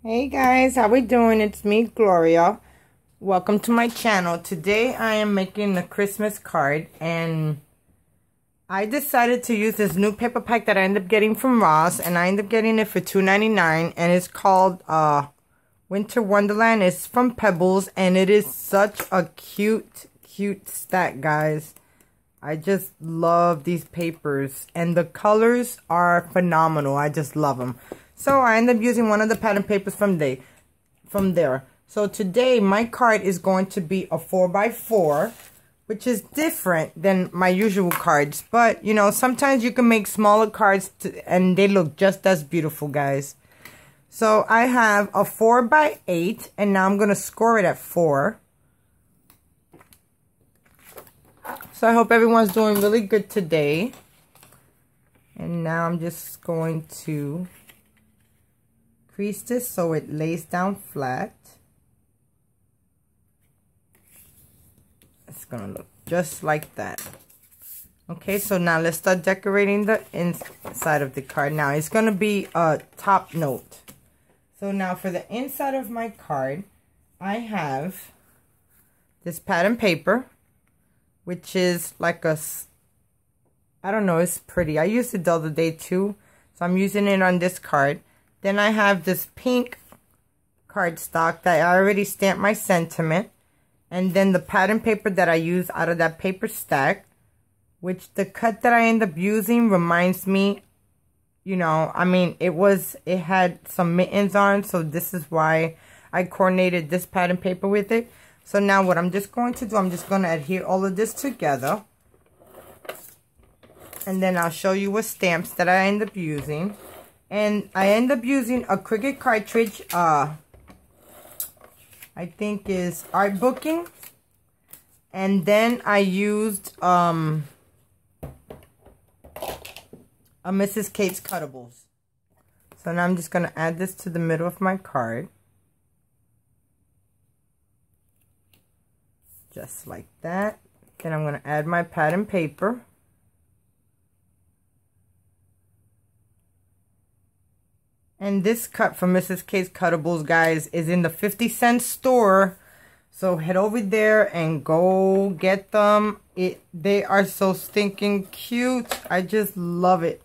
Hey guys, how we doing? It's me, Gloria. Welcome to my channel. Today I am making a Christmas card, and I decided to use this new paper pack that I ended up getting from Ross, and I ended up getting it for $2.99, and it's called Winter Wonderland. It's from Pebbles, and it is such a cute stack, guys. I just love these papers, and the colors are phenomenal. I just love them. So I ended up using one of the pattern papers from there. So today my card is going to be a 4x4, which is different than my usual cards. But, you know, sometimes you can make smaller cards and they look just as beautiful, guys. So I have a 4x8, and now I'm going to score it at 4. So I hope everyone's doing really good today. And now I'm just going to crease this so it lays down flat. It's gonna look just like that. Okay, so now let's start decorating the inside of the card. Now it's gonna be a top note. So now for the inside of my card, I have this pattern paper, which is like a, I don't know, it's pretty. I used it the other day too, so I'm using it on this card. Then I have this pink cardstock that I already stamped my sentiment. And then the pattern paper that I use out of that paper stack, which the cut that I end up using reminds me, you know, I mean, it had some mittens on, so this is why I coordinated this pattern paper with it. So now what I'm just going to do, I'm just going to adhere all of this together. And then I'll show you what stamps that I end up using. And I end up using a Cricut cartridge, I think is Art Booking. And then I used a Mrs. Kate's Cuttables. So now I'm just going to add this to the middle of my card. Just like that. Then I'm going to add my pattern paper. And this cut from Mrs. Kate's Cuttables, guys, is in the 50-cent store. So head over there and go get them. They are so stinking cute. I just love it.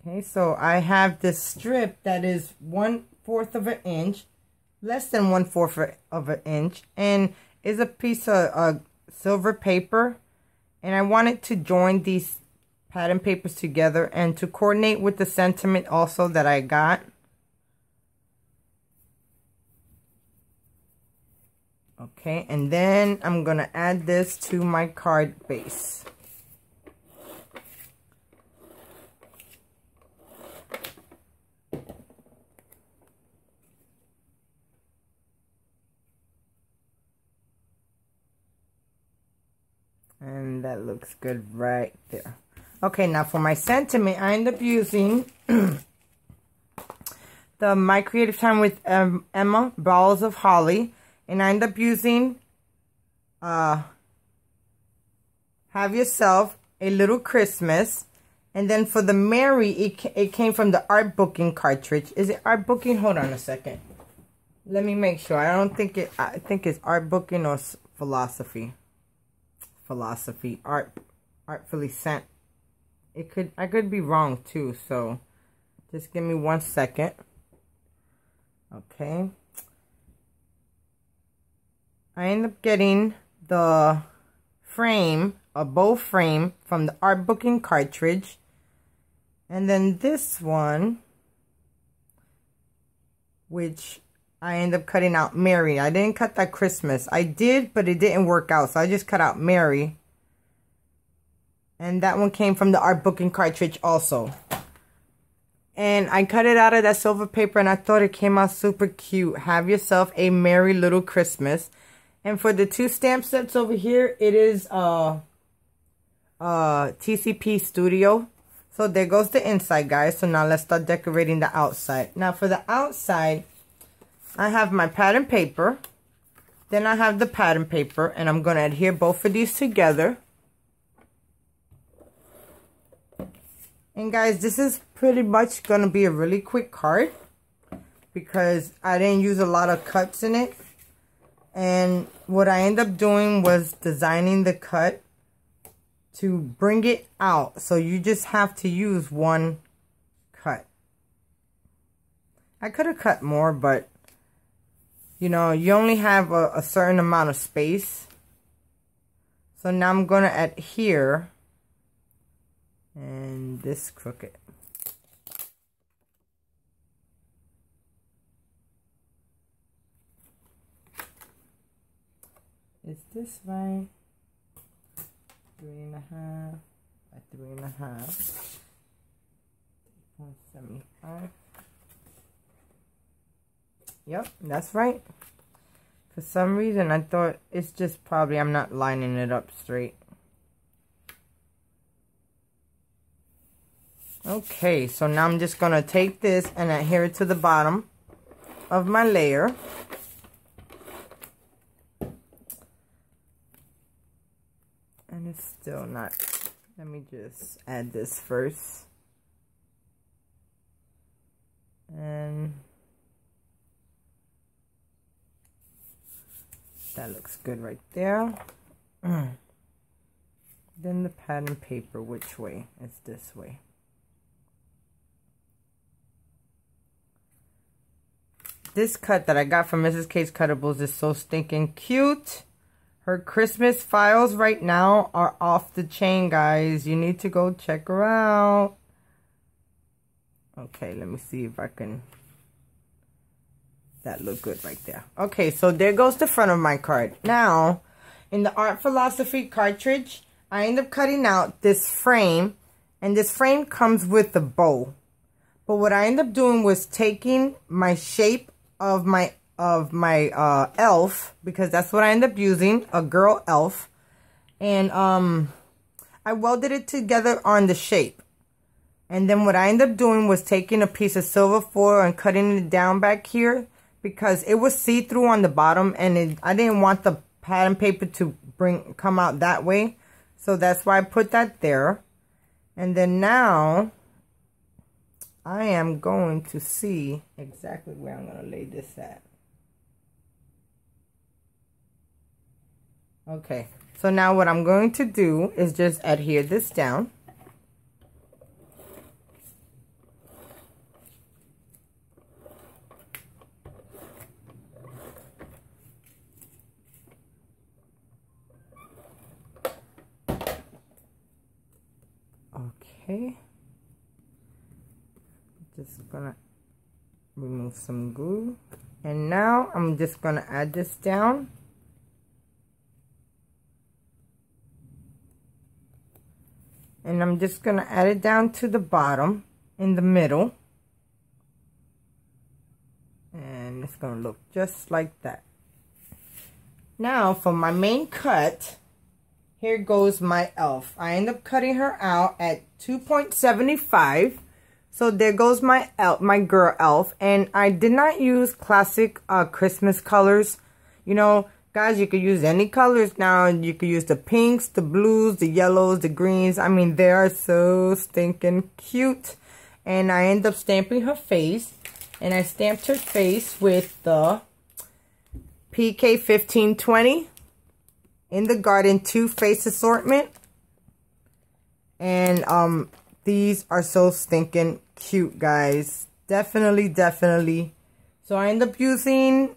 Okay, so I have this strip that is 1/4 of an inch, less than 1/4 of an inch, and is a piece of silver paper. And I wanted to join these pattern papers together and to coordinate with the sentiment also that I got. Okay, and then I'm going to add this to my card base. And that looks good right there. Okay, now for my sentiment, I end up using the My Creative Time with Emma Balls of Holly. And I end up using Have Yourself a Little Christmas. And then for the Mary, it came from the Art Booking cartridge. Is it Art Booking? Hold on a second. Let me make sure. I think it's Art Booking or Philosophy. Artfully Sent. I could be wrong too, so just give me 1 second. Okay. I end up getting the frame, a bow frame from the Art Booking cartridge. And then this one, which I end up cutting out Mary. I didn't cut that Christmas. I did, but it didn't work out. So I just cut out Mary. And that one came from the Art Booking cartridge also. And I cut it out of that silver paper, and I thought it came out super cute. Have Yourself a Merry Little Christmas. And for the 2 stamp sets over here, it is TCP Studio. So there goes the inside, guys. So now let's start decorating the outside. Now for the outside, I have my pattern paper, then I have the pattern paper, and I'm going to adhere both of these together. And guys, this is pretty much going to be a really quick card because I didn't use a lot of cuts in it. And what I ended up doing was designing the cut to bring it out. So you just have to use one cut. I could have cut more, but you know, you only have a certain amount of space. So now I'm going to adhere. And this crooked. Is this right? 3.5 by 3.5. 3.75. Yep, that's right. For some reason, I thought it's just probably I'm not lining it up straight. Okay, so now I'm just going to take this and adhere it to the bottom of my layer. And it's still not. Let me just add this first. And that looks good right there. Then the pattern paper, which way? It's this way. This cut that I got from Mrs. K's Cuttables is so stinking cute. Her Christmas files right now are off the chain, guys. You need to go check her out. Okay, let me see if I can. That look good right there. Okay, so there goes the front of my card. Now, in the Art Philosophy cartridge, I end up cutting out this frame. And this frame comes with a bow. But what I end up doing was taking my shape of my elf, because that's what I end up using, a girl elf, and I welded it together on the shape. And then what I ended up doing was taking a piece of silver foil and cutting it down back here because it was see-through on the bottom, and I didn't want the pattern paper to come out that way, so that's why I put that there. And then now I am going to see exactly where I'm going to lay this at. Okay, so now what I'm going to do is just adhere this down. Okay. Just gonna remove some glue. And now I'm just gonna add this down. And I'm just going to add it down to the bottom in the middle. And it's going to look just like that. Now for my main cut, here goes my elf. I end up cutting her out at 2.75. So there goes my elf, my girl elf. And I did not use classic Christmas colors. You know, guys, you could use any colors now. You could use the pinks, the blues, the yellows, the greens. I mean, they are so stinking cute. And I end up stamping her face. And I stamped her face with the PK 1520 in the Garden 2 face assortment. And these are so stinking cute, guys. Definitely, definitely. So I end up using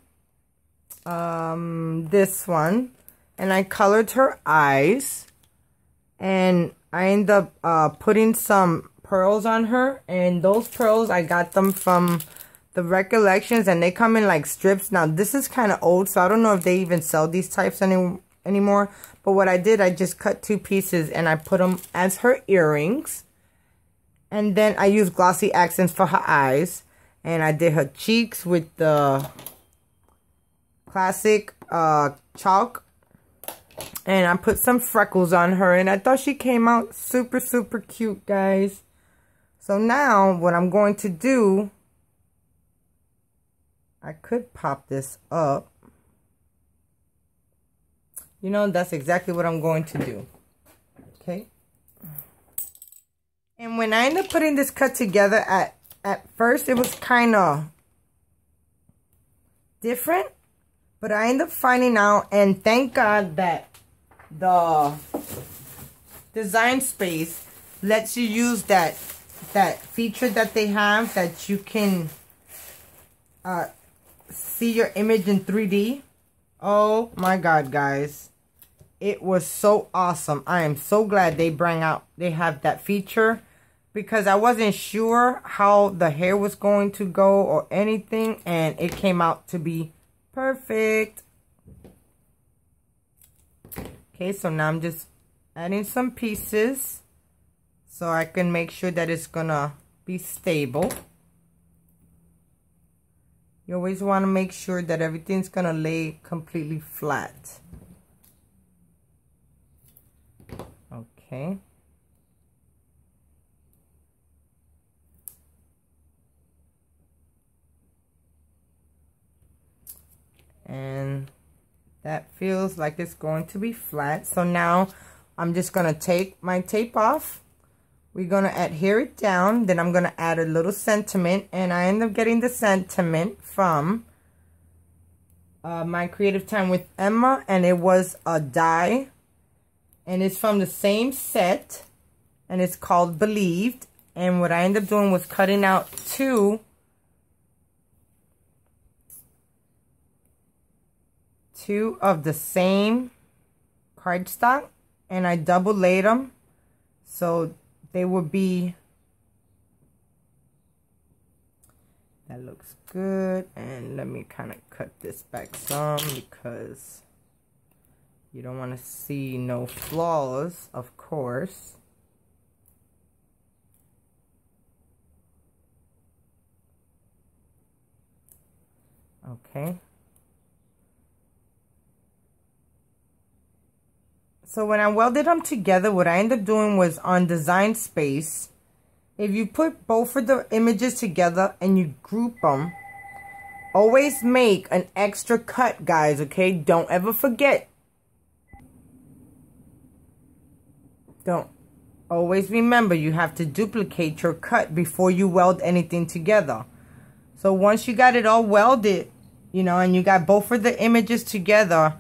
this one, and I colored her eyes, and I end up putting some pearls on her, and those pearls I got them from the Recollections, and they come in like strips. Now this is kind of old, so I don't know if they even sell these types anymore, but what I did, I just cut 2 pieces and I put them as her earrings, and then I used glossy accents for her eyes, and I did her cheeks with the classic chalk, and I put some freckles on her, and I thought she came out super, super cute, guys. So now what I'm going to do, I could pop this up. You know, that's exactly what I'm going to do. Okay. And when I ended up putting this cut together, at first it was kind of different. But I ended up finding out, and thank God that the Design Space lets you use that feature that they have, that you can see your image in 3D. Oh my God, guys. It was so awesome. I am so glad they have that feature, because I wasn't sure how the hair was going to go or anything, and it came out to be perfect. Okay, so now I'm just adding some pieces so I can make sure that it's gonna be stable. You always want to make sure that everything's gonna lay completely flat. Okay. And that feels like it's going to be flat. So now I'm just going to take my tape off. We're going to adhere it down. Then I'm going to add a little sentiment. And I end up getting the sentiment from My Creative Time with Emma. And it was a die. And it's from the same set. And it's called Believed. And what I ended up doing was cutting out two of the same cardstock, and I double laid them so they would be, that looks good. And let me kind of cut this back some, because you don't want to see no flaws, of course. Okay. So when I welded them together, what I ended up doing was on Design Space, if you put both of the images together and you group them, always make an extra cut, guys, okay? Don't ever forget. Always remember, you have to duplicate your cut before you weld anything together. So once you got it all welded, you know, and you got both of the images together,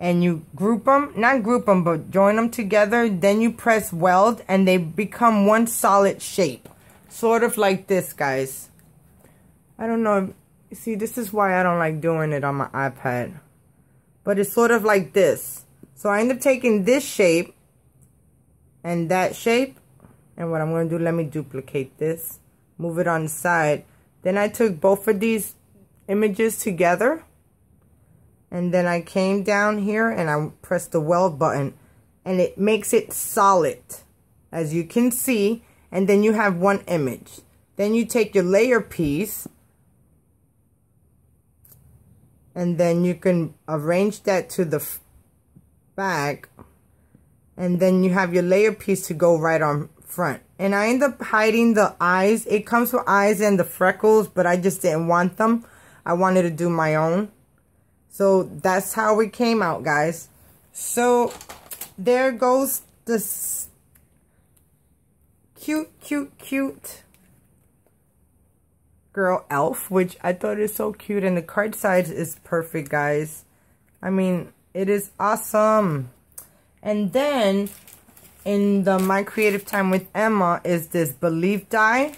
and you group them, not group them, but join them together, then you press weld, and they become one solid shape. Sort of like this, guys. I don't know. See, this is why I don't like doing it on my iPad. But it's sort of like this. So I end up taking this shape and that shape. And what I'm going to do, let me duplicate this. Move it on the side. Then I took both of these images together. And then I came down here and I pressed the weld button. And it makes it solid, as you can see. And then you have one image. Then you take your layer piece. And then you can arrange that to the back. And then you have your layer piece to go right on front. And I end up hiding the eyes. It comes with eyes and the freckles, but I just didn't want them. I wanted to do my own. So that's how it came out, guys. So there goes this cute girl elf, which I thought is so cute. And the card size is perfect, guys. I mean, it is awesome. And then in the My Creative Time with Emma is this Believe die.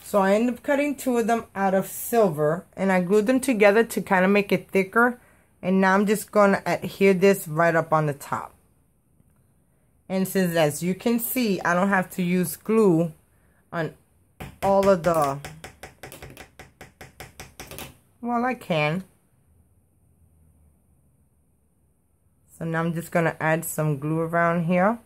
So I ended up cutting two of them out of silver, and I glued them together to kind of make it thicker. And now I'm just going to adhere this right up on the top. And since, as you can see, I don't have to use glue on all of the, well, I can. So now I'm just going to add some glue around here.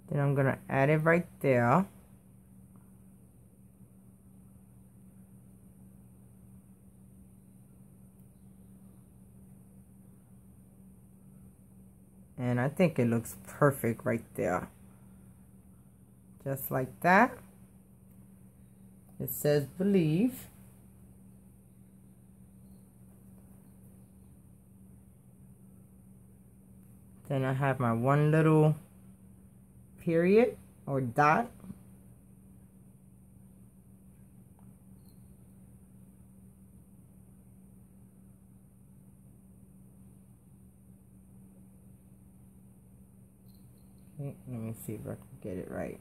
Then I'm going to add it right there. And I think it looks perfect right there. Just like that. It says believe. Then I have my one little period or dot. Okay, let me see if I can get it right.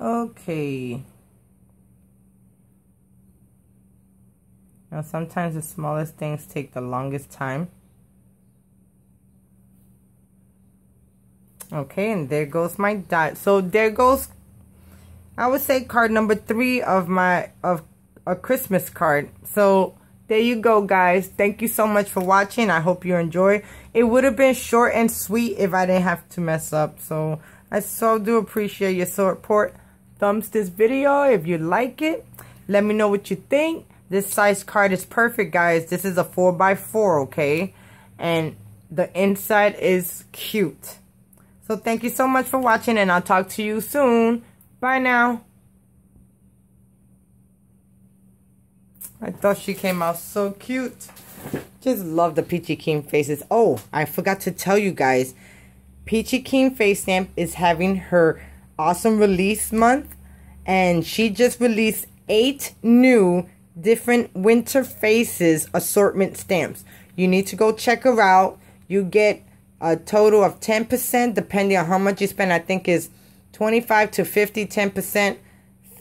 Okay. Now sometimes the smallest things take the longest time. Okay, and there goes my dot. So there goes, I would say, card number 3 of a Christmas card. So there you go, guys. Thank you so much for watching. I hope you enjoy. It would have been short and sweet if I didn't have to mess up. So I so do appreciate your support. Thumbs this video if you like it. Let me know what you think. This size card is perfect, guys. This is a 4x4, okay? And the inside is cute. So thank you so much for watching, and I'll talk to you soon. Bye now. I thought she came out so cute. Just love the Peachy Keen faces. Oh, I forgot to tell you guys. Peachy Keen Face Stamp is having her awesome release month. And she just released 8 new different winter faces assortment stamps. You need to go check her out. You get a total of 10% depending on how much you spend. I think is 25 to 50, 10%.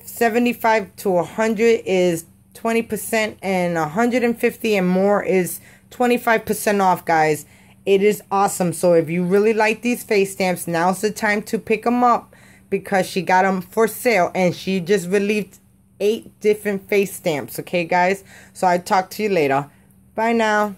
75 to 100 is 20%, and 150 and more is 25% off, guys. It is awesome. So if you really like these face stamps, now's the time to pick them up, because she got them for sale, and she just released 8 different face stamps. Okay, guys? So I'll talk to you later. Bye now.